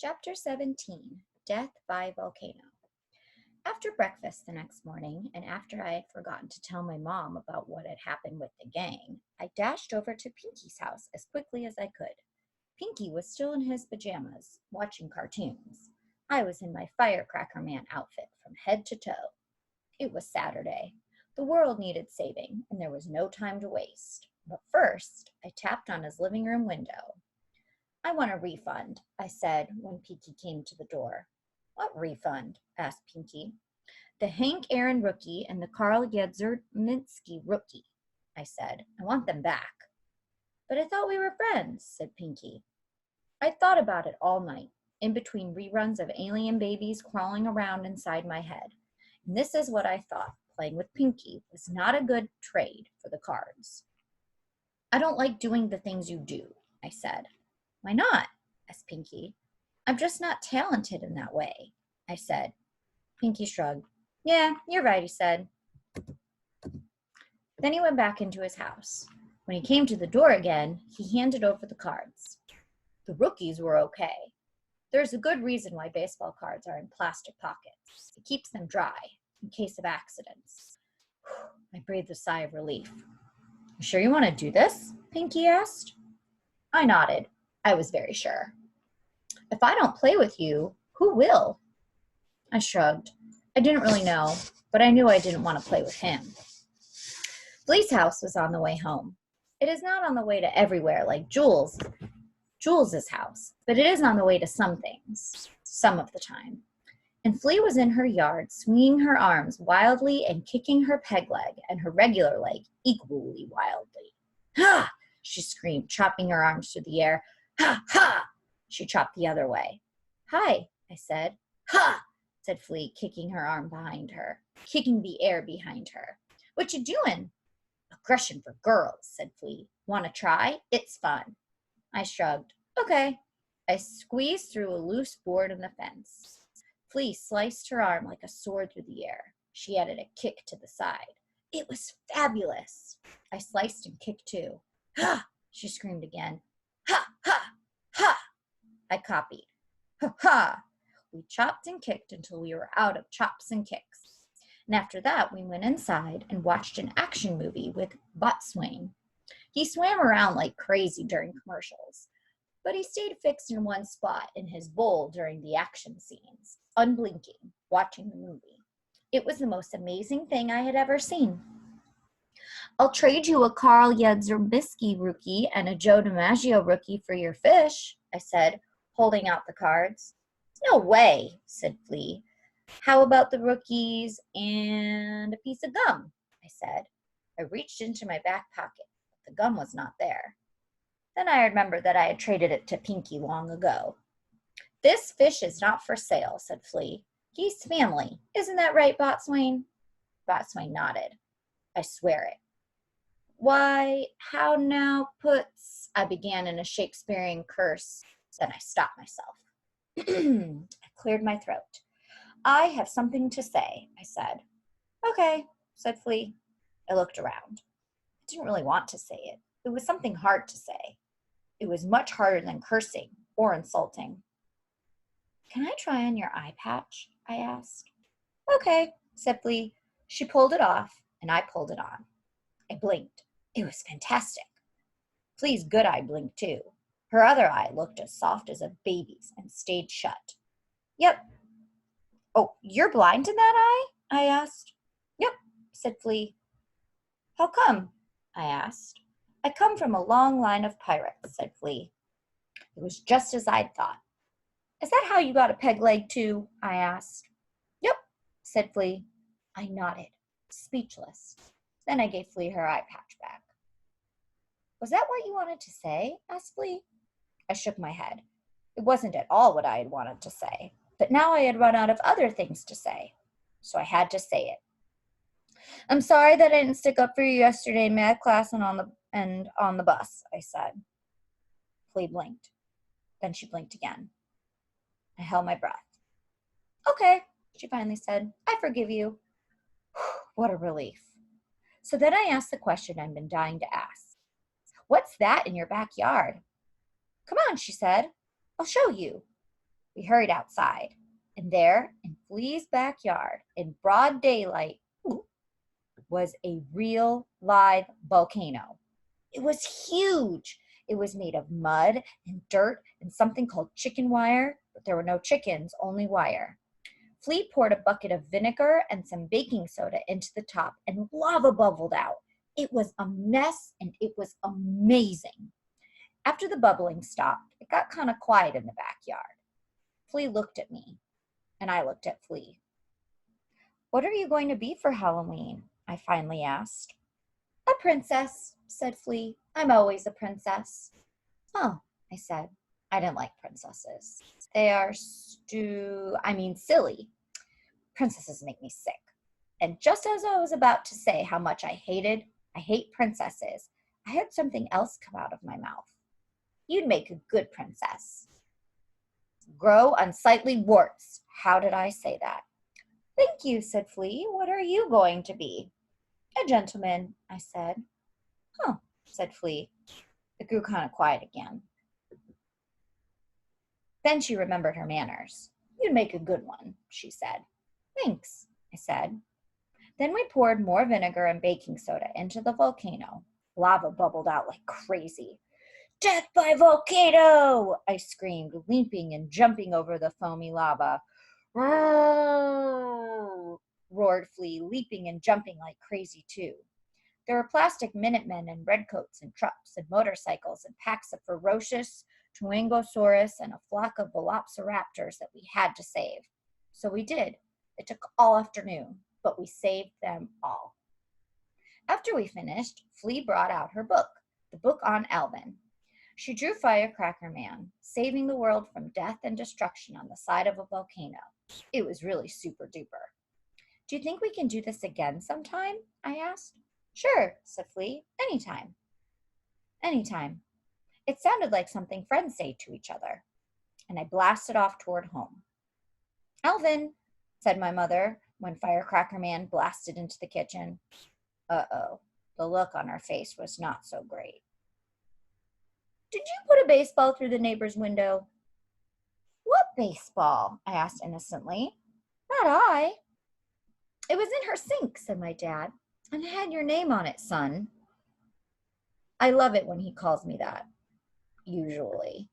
Chapter 17, Death by Volcano. After breakfast the next morning, and after I had forgotten to tell my mom about what had happened with the gang, I dashed over to Pinky's house as quickly as I could. Pinky was still in his pajamas, watching cartoons. I was in my Firecracker Man outfit from head to toe. It was Saturday. The world needed saving, and there was no time to waste. But first, I tapped on his living room window. "I want a refund," I said when Pinky came to the door. "What refund?" asked Pinky. "The Hank Aaron rookie and the Carl Yedzierminski rookie," I said. "I want them back." "But I thought we were friends," said Pinky. I thought about it all night, in between reruns of alien babies crawling around inside my head. And this is what I thought: playing with Pinky was not a good trade for the cards. "I don't like doing the things you do," I said. "Why not?" asked Pinky. "I'm just not talented in that way," I said. Pinky shrugged. "Yeah, you're right," he said. Then he went back into his house. When he came to the door again, he handed over the cards. The rookies were okay. There's a good reason why baseball cards are in plastic pockets. It keeps them dry, in case of accidents. I breathed a sigh of relief. "You sure you want to do this?" Pinky asked. I nodded. I was very sure. "If I don't play with you, who will?" I shrugged. I didn't really know, but I knew I didn't want to play with him. Flea's house was on the way home. It is not on the way to everywhere like Jules's house, but it is on the way to some things, some of the time. And Flea was in her yard, swinging her arms wildly and kicking her peg leg and her regular leg equally wildly. "Ha!" she screamed, chopping her arms through the air. "Ha! Ha!" She chopped the other way. "Hi," I said. "Ha!" said Flea, kicking her arm behind her, kicking the air behind her. "What you doing?" "Aggression for girls," said Flea. "Want to try? It's fun." I shrugged. "Okay." I squeezed through a loose board in the fence. Flea sliced her arm like a sword through the air. She added a kick to the side. It was fabulous. I sliced and kicked too. "Ha!" she screamed again. "Ha! Ha! Ha!" I copied. "Ha! Ha!" We chopped and kicked until we were out of chops and kicks. And after that, we went inside and watched an action movie with Botswain. He swam around like crazy during commercials, but he stayed fixed in one spot in his bowl during the action scenes, unblinking, watching the movie. It was the most amazing thing I had ever seen. "I'll trade you a Carl Yedzierminski rookie and a Joe DiMaggio rookie for your fish," I said, holding out the cards. "No way," said Flea. "How about the rookies and a piece of gum?" I said. I reached into my back pocket, but the gum was not there. Then I remembered that I had traded it to Pinky long ago. "This fish is not for sale," said Flea. "He's family. Isn't that right, Botswain?" Botswain nodded. "I swear it." "Why, how now puts," I began in a Shakespearean curse. Then I stopped myself. I cleared my throat. "I have something to say," I said. "Okay," said Flea. I looked around. I didn't really want to say it. It was something hard to say. It was much harder than cursing or insulting. "Can I try on your eye patch?" I asked. "Okay," said Flea. She pulled it off, and I pulled it on. I blinked. It was fantastic. Flea's good eye blinked too. Her other eye looked as soft as a baby's and stayed shut. "Yep." "Oh, you're blind in that eye?" I asked. "Yep," said Flea. "How come?" I asked. "I come from a long line of pirates," said Flea. It was just as I'd thought. "Is that how you got a peg leg too?" I asked. "Yep," said Flea. I nodded, speechless. Then I gave Flea her eye patch back. "Was that what you wanted to say?" asked Flea. I shook my head. It wasn't at all what I had wanted to say, but now I had run out of other things to say, so I had to say it. "I'm sorry that I didn't stick up for you yesterday in math class and on the bus," I said. Flea blinked. Then she blinked again. I held my breath. "Okay," she finally said. "I forgive you." What a relief. So then I asked the question I'd been dying to ask. "What's that in your backyard?" "Come on," she said. "I'll show you." We hurried outside, and there, in Flea's backyard, in broad daylight, was a real live volcano. It was huge. It was made of mud and dirt and something called chicken wire, but there were no chickens, only wire. Flea poured a bucket of vinegar and some baking soda into the top, and lava bubbled out. It was a mess, and it was amazing. After the bubbling stopped, it got kind of quiet in the backyard. Flea looked at me, and I looked at Flea. "What are you going to be for Halloween?" I finally asked. "A princess," said Flea. "I'm always a princess." "Oh," I said. I didn't like princesses. They are silly. Princesses make me sick. And just as I was about to say how much I hate princesses, I heard something else come out of my mouth. "You'd make a good princess." "Grow unsightly warts." How did I say that? "Thank you," said Flea. "What are you going to be?" "A gentleman," I said. "Huh," said Flea. It grew kind of quiet again. Then she remembered her manners. "You'd make a good one," she said. "Thanks," I said. Then we poured more vinegar and baking soda into the volcano. Lava bubbled out like crazy. "Death by volcano!" I screamed, leaping and jumping over the foamy lava. "Roar!" roared Flea, leaping and jumping like crazy too. There were plastic Minutemen and redcoats and trucks and motorcycles and packs of ferocious Tuangosaurus and a flock of velociraptors that we had to save. So we did. It took all afternoon, but we saved them all. After we finished, Flea brought out her book, the book on Alvin. She drew Firecracker Man, saving the world from death and destruction on the side of a volcano. It was really super duper. "Do you think we can do this again sometime?" I asked. "Sure," said Flea. "Anytime." Anytime. It sounded like something friends say to each other, and I blasted off toward home. "Alvin," said my mother when Firecracker Man blasted into the kitchen. Uh-oh. The look on her face was not so great. "Did you put a baseball through the neighbor's window?" "What baseball?" I asked innocently. "Not I." "It was in her sink," said my dad, "and it had your name on it, son." I love it when he calls me that, usually.